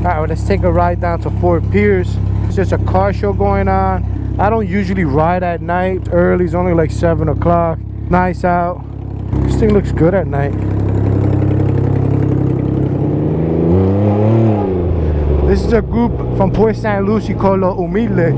Alright, well, let's take a ride down to Fort Pierce. It's just a car show going on. I don't usually ride at night early. It's only like 7 o'clock. Nice out. This thing looks good at night. This is a group from Port St. Lucie called Los Humildes.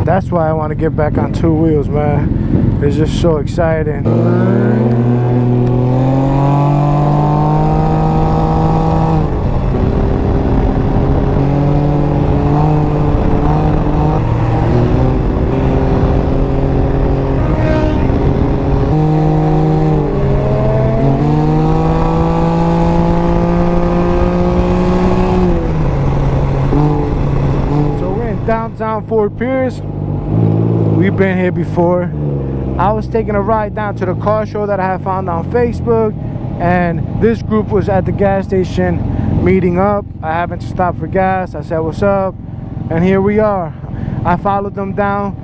That's why I want to get back on 2 wheels, man. It's just so exciting. So we're in downtown Fort Pierce. We've been here before. I was taking a ride down to the car show that I had found on Facebook, and this group was at the gas station meeting up. I happened to stop for gas. I said, what's up? And here we are. I followed them down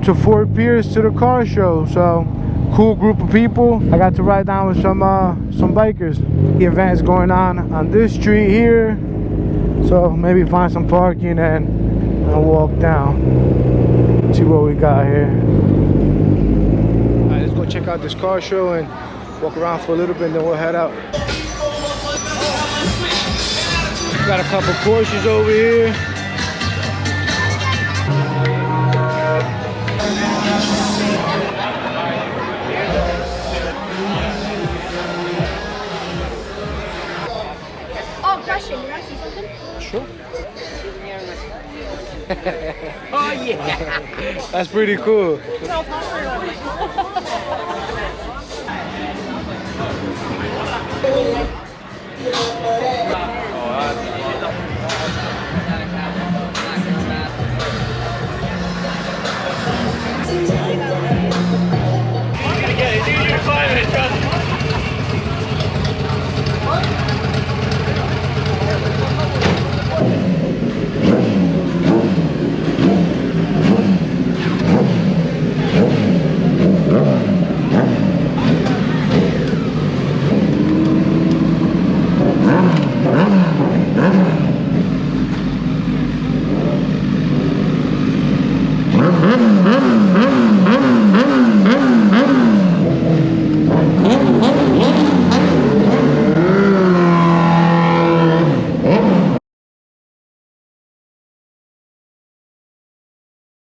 to Fort Pierce to the car show. So cool group of people. I got to ride down with some bikers. The event is going on this street here, so maybe find some parking and walk down. See what we got here. Alright, let's go check out this car show and walk around for a little bit, and then we'll head out. Got a couple Porsches over here. Oh, question, you want to see something? Sure. Oh yeah. That's pretty cool.